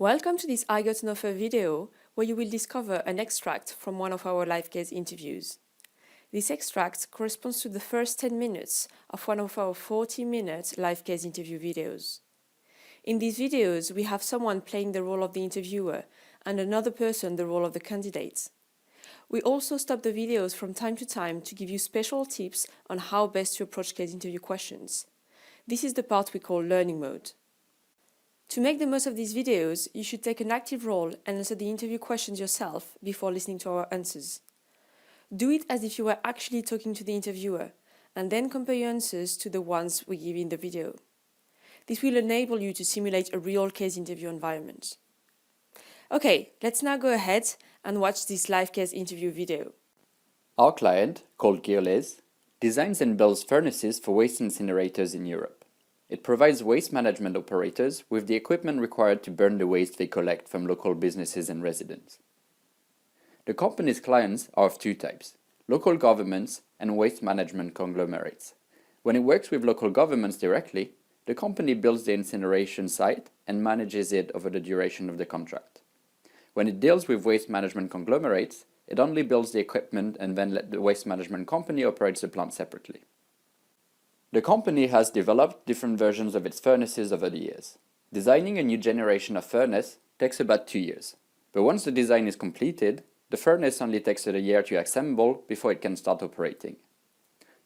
Welcome to this I Got an Offer video where you will discover an extract from one of our live case interviews. This extract corresponds to the first 10 minutes of one of our 40-minute live case interview videos. In these videos, we have someone playing the role of the interviewer and another person the role of the candidate. We also stop the videos from time to time to give you special tips on how best to approach case interview questions. This is the part we call learning mode. To make the most of these videos, you should take an active role and answer the interview questions yourself before listening to our answers. Do it as if you were actually talking to the interviewer, and then compare your answers to the ones we give in the video. This will enable you to simulate a real case interview environment. Okay, let's now go ahead and watch this live case interview video. Our client, called Geolez, designs and builds furnaces for waste incinerators in Europe. It provides waste management operators with the equipment required to burn the waste they collect from local businesses and residents. The company's clients are of two types: local governments and waste management conglomerates. When it works with local governments directly, the company builds the incineration site and manages it over the duration of the contract. When it deals with waste management conglomerates, it only builds the equipment and then let the waste management company operate the plant separately. The company has developed different versions of its furnaces over the years. Designing a new generation of furnace takes about 2 years, but once the design is completed, the furnace only takes a year to assemble before it can start operating.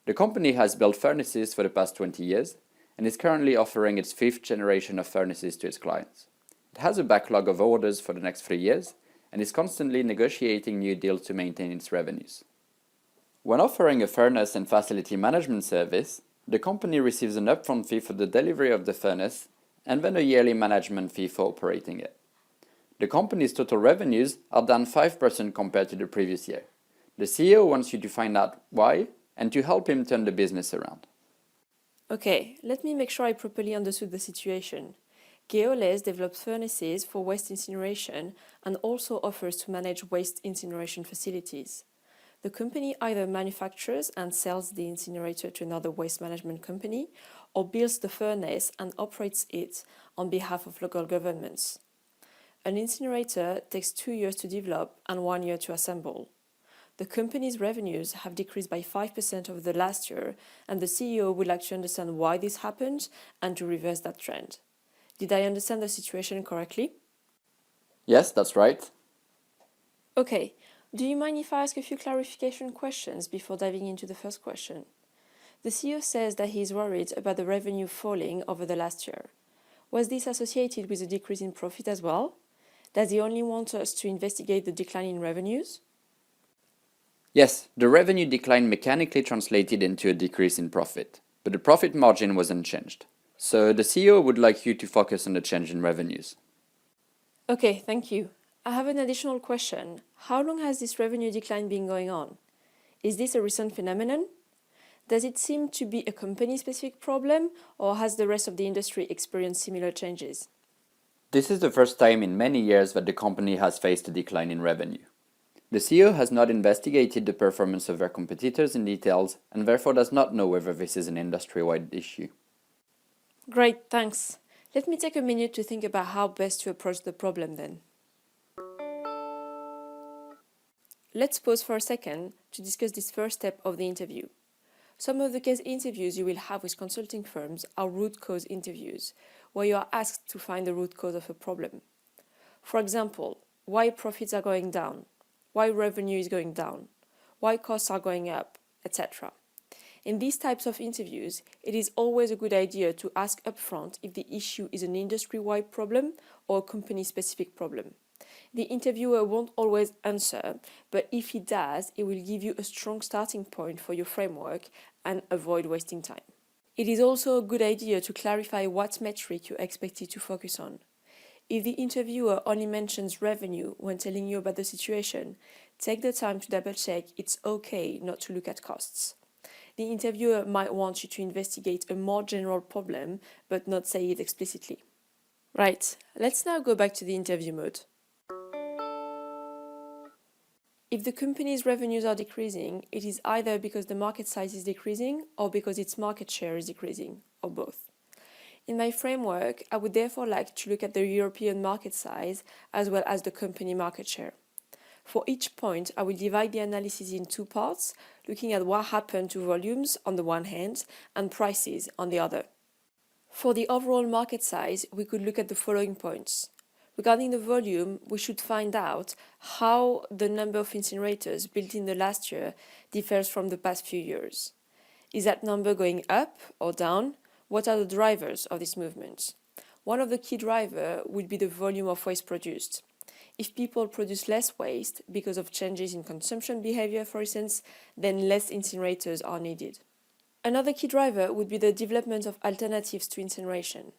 The company has built furnaces for the past 20 years and is currently offering its 5th generation of furnaces to its clients. It has a backlog of orders for the next 3 years and is constantly negotiating new deals to maintain its revenues. When offering a furnace and facility management service, the company receives an upfront fee for the delivery of the furnace and then a yearly management fee for operating it. The company's total revenues are down 5% compared to the previous year. The CEO wants you to find out why and to help him turn the business around. Okay, let me make sure I properly understood the situation. Geolez develops furnaces for waste incineration and also offers to manage waste incineration facilities. The company either manufactures and sells the incinerator to another waste management company or builds the furnace and operates it on behalf of local governments. An incinerator takes 2 years to develop and 1 year to assemble. The company's revenues have decreased by 5% over the last year, and the CEO would like to understand why this happened and to reverse that trend. Did I understand the situation correctly? Yes, that's right. Okay. Do you mind if I ask a few clarification questions before diving into the first question? The CEO says that he is worried about the revenue falling over the last year. Was this associated with a decrease in profit as well? Does he only want us to investigate the decline in revenues? Yes, the revenue decline mechanically translated into a decrease in profit, but the profit margin was unchanged. So the CEO would like you to focus on the change in revenues. Okay, thank you. I have an additional question. How long has this revenue decline been going on? Is this a recent phenomenon? Does it seem to be a company-specific problem, or has the rest of the industry experienced similar changes? This is the first time in many years that the company has faced a decline in revenue. The CEO has not investigated the performance of their competitors in details and therefore does not know whether this is an industry-wide issue. Great, thanks. Let me take a minute to think about how best to approach the problem then. Let's pause for a second to discuss this first step of the interview. Some of the case interviews you will have with consulting firms are root cause interviews, where you are asked to find the root cause of a problem. For example, why profits are going down, why revenue is going down, why costs are going up, etc. In these types of interviews, it is always a good idea to ask upfront if the issue is an industry-wide problem or a company-specific problem. The interviewer won't always answer, but if he does, it will give you a strong starting point for your framework and avoid wasting time. It is also a good idea to clarify what metric you're expected to focus on. If the interviewer only mentions revenue when telling you about the situation, take the time to double-check it's okay not to look at costs. The interviewer might want you to investigate a more general problem, but not say it explicitly. Right, let's now go back to the interview mode. If the company's revenues are decreasing, it is either because the market size is decreasing or because its market share is decreasing, or both. In my framework, I would therefore like to look at the European market size as well as the company market share. For each point, I will divide the analysis in two parts, looking at what happened to volumes on the one hand and prices on the other. For the overall market size, we could look at the following points. Regarding the volume, we should find out how the number of incinerators built in the last year differs from the past few years. Is that number going up or down? What are the drivers of this movement? One of the key drivers would be the volume of waste produced. If people produce less waste because of changes in consumption behavior, for instance, then less incinerators are needed. Another key driver would be the development of alternatives to incineration.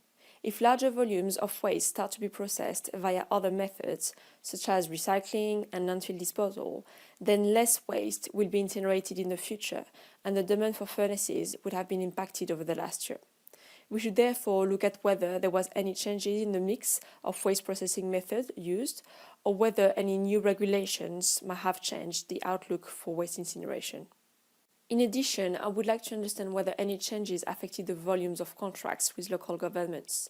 If larger volumes of waste start to be processed via other methods, such as recycling and landfill disposal, then less waste will be incinerated in the future, and the demand for furnaces would have been impacted over the last year. We should therefore look at whether there was any changes in the mix of waste processing methods used, or whether any new regulations might have changed the outlook for waste incineration. In addition, I would like to understand whether any changes affected the volumes of contracts with local governments.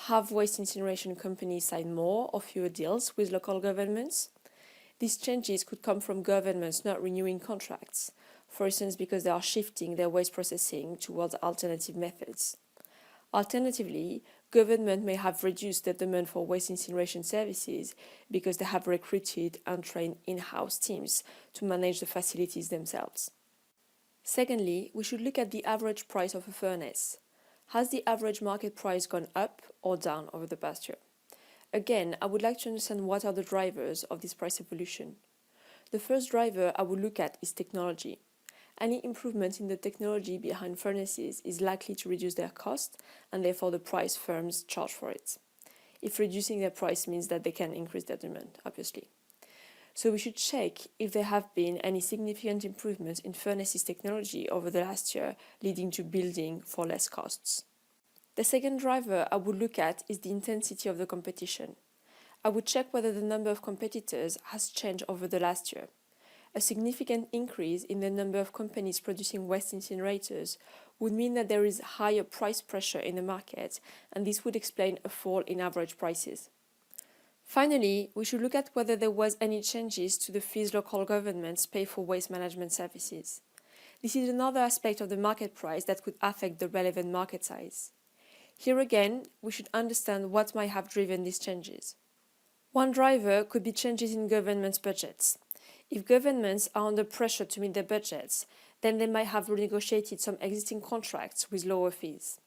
Have waste incineration companies signed more or fewer deals with local governments? These changes could come from governments not renewing contracts, for instance because they are shifting their waste processing towards alternative methods. Alternatively, government may have reduced the demand for waste incineration services because they have recruited and trained in-house teams to manage the facilities themselves. Secondly, we should look at the average price of a furnace. Has the average market price gone up or down over the past year? Again, I would like to understand what are the drivers of this price evolution. The first driver I would look at is technology. Any improvement in the technology behind furnaces is likely to reduce their cost and therefore the price firms charge for it. If reducing their price means that they can increase their demand, obviously. So we should check if there have been any significant improvements in furnaces technology over the last year, leading to building for less costs. The second driver I would look at is the intensity of the competition. I would check whether the number of competitors has changed over the last year. A significant increase in the number of companies producing waste incinerators would mean that there is higher price pressure in the market, and this would explain a fall in average prices. Finally, we should look at whether there was any changes to the fees local governments pay for waste management services. This is another aspect of the market price that could affect the relevant market size. Here again, we should understand what might have driven these changes. One driver could be changes in governments' budgets. If governments are under pressure to meet their budgets, then they might have renegotiated some existing contracts with lower fees.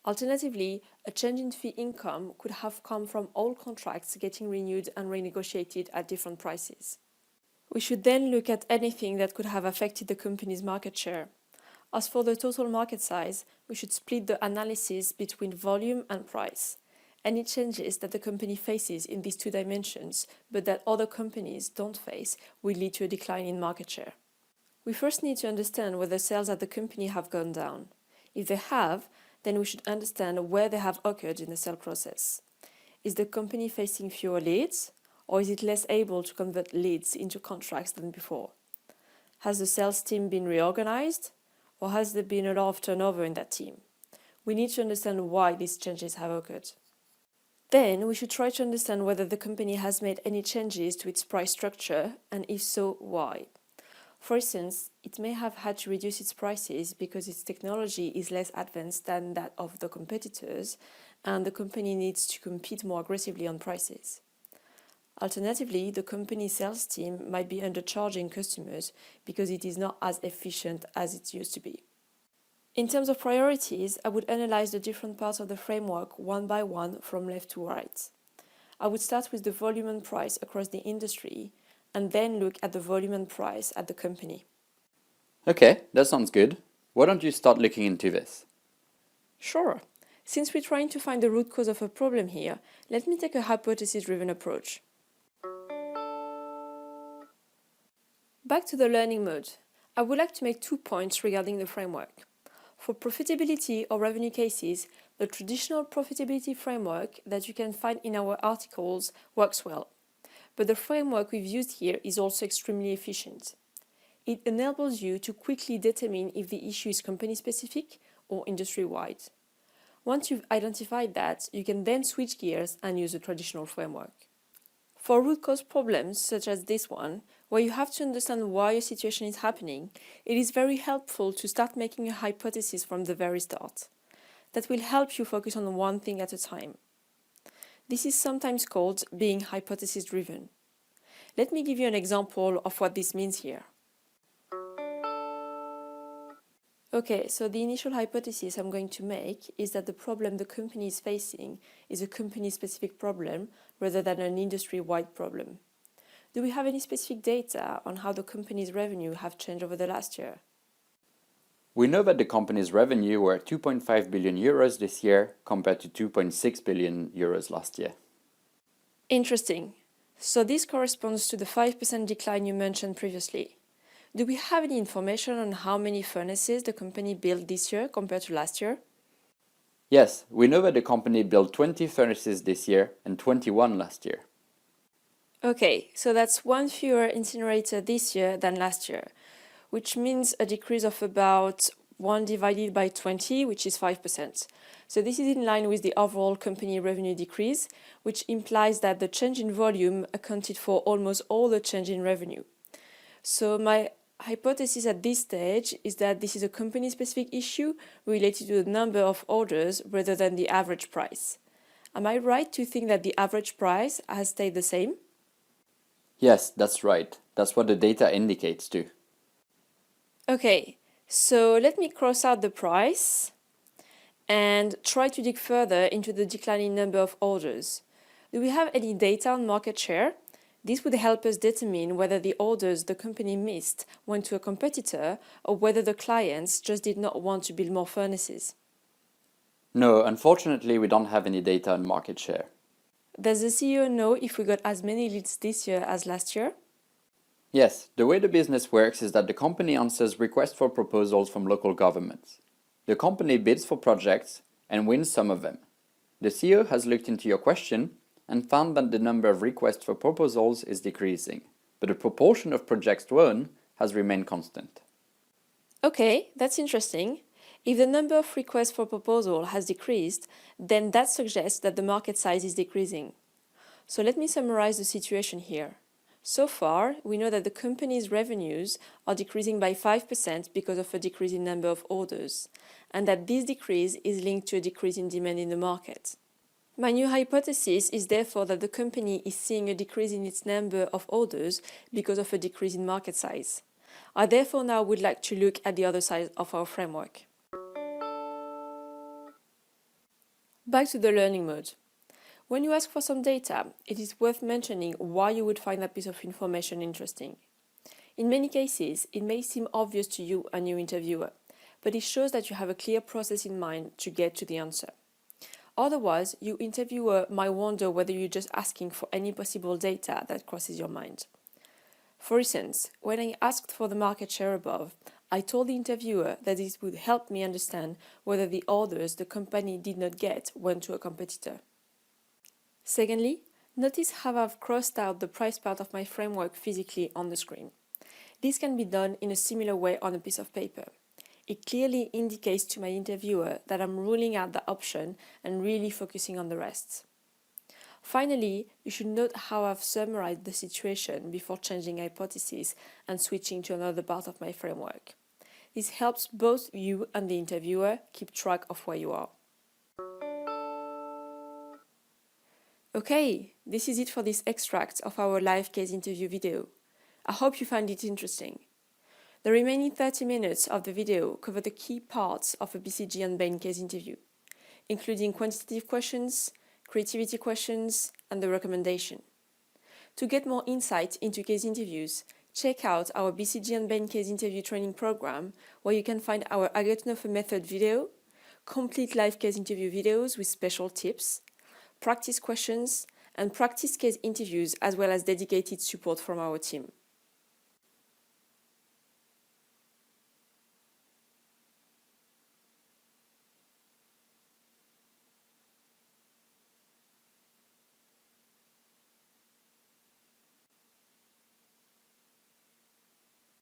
Alternatively, a change in fee income could have come from old contracts getting renewed and renegotiated at different prices. We should then look at anything that could have affected the company's market share. As for the total market size, we should split the analysis between volume and price. Any changes that the company faces in these two dimensions, but that other companies don't face, will lead to a decline in market share. We first need to understand whether sales at the company have gone down. If they have, then we should understand where they have occurred in the sale process. Is the company facing fewer leads, or is it less able to convert leads into contracts than before? Has the sales team been reorganized, or has there been a lot of turnover in that team? We need to understand why these changes have occurred. Then we should try to understand whether the company has made any changes to its price structure, and if so, why. For instance, it may have had to reduce its prices because its technology is less advanced than that of the competitors, and the company needs to compete more aggressively on prices. Alternatively, the company's sales team might be undercharging customers because it is not as efficient as it used to be. In terms of priorities, I would analyze the different parts of the framework one by one from left to right. I would start with the volume and price across the industry, and then look at the volume and price at the company. Okay, that sounds good. Why don't you start looking into this? Sure. Since we're trying to find the root cause of a problem here, let me take a hypothesis-driven approach. Back to the learning mode. I would like to make 2 points regarding the framework. For profitability or revenue cases, the traditional profitability framework that you can find in our articles works well. But the framework we've used here is also extremely efficient. It enables you to quickly determine if the issue is company-specific or industry-wide. Once you've identified that, you can then switch gears and use a traditional framework. For root cause problems, such as this one, where you have to understand why a situation is happening, it is very helpful to start making a hypothesis from the very start. That will help you focus on one thing at a time. This is sometimes called being hypothesis-driven. Let me give you an example of what this means here. Okay, so the initial hypothesis I'm going to make is that the problem the company is facing is a company-specific problem rather than an industry-wide problem. Do we have any specific data on how the company's revenue have changed over the last year? We know that the company's revenue were 2.5 billion euros this year compared to 2.6 billion euros last year. Interesting. So this corresponds to the 5% decline you mentioned previously. Do we have any information on how many furnaces the company built this year compared to last year? Yes, we know that the company built 20 furnaces this year and 21 last year. Okay, so that's one fewer incinerator this year than last year, which means a decrease of about 1 divided by 20, which is 5%. So this is in line with the overall company revenue decrease, which implies that the change in volume accounted for almost all the change in revenue. So my hypothesis at this stage is that this is a company-specific issue related to the number of orders rather than the average price. Am I right to think that the average price has stayed the same? Yes, that's right. That's what the data indicates too. Okay, so let me cross out the price and try to dig further into the declining number of orders. Do we have any data on market share? This would help us determine whether the orders the company missed went to a competitor or whether the clients just did not want to build more furnaces. No, unfortunately, we don't have any data on market share. Does the CEO know if we got as many leads this year as last year? Yes, the way the business works is that the company answers requests for proposals from local governments. The company bids for projects and wins some of them. The CEO has looked into your question and found that the number of requests for proposals is decreasing, but the proportion of projects won has remained constant. Okay, that's interesting. If the number of requests for proposal has decreased, then that suggests that the market size is decreasing. So let me summarize the situation here. So far, we know that the company's revenues are decreasing by 5% because of a decrease in number of orders, and that this decrease is linked to a decrease in demand in the market. My new hypothesis is therefore that the company is seeing a decrease in its number of orders because of a decrease in market size. I therefore now would like to look at the other side of our framework. Back to the learning mode. When you ask for some data, it is worth mentioning why you would find that piece of information interesting. In many cases, it may seem obvious to you and your interviewer, but it shows that you have a clear process in mind to get to the answer. Otherwise, your interviewer might wonder whether you're just asking for any possible data that crosses your mind. For instance, when I asked for the market share above, I told the interviewer that this would help me understand whether the orders the company did not get went to a competitor. Secondly, notice how I've crossed out the price part of my framework physically on the screen. This can be done in a similar way on a piece of paper. It clearly indicates to my interviewer that I'm ruling out the option and really focusing on the rest. Finally, you should note how I've summarized the situation before changing hypothesis and switching to another part of my framework. This helps both you and the interviewer keep track of where you are. Okay, this is it for this extract of our live case interview video. I hope you find it interesting. The remaining 30 minutes of the video cover the key parts of a BCG and Bain case interview, including quantitative questions, creativity questions, and the recommendation. To get more insight into case interviews, check out our BCG and Bain case interview training program, where you can find our I Get to Know a Method video, complete live case interview videos with special tips, practice questions, and practice case interviews, as well as dedicated support from our team.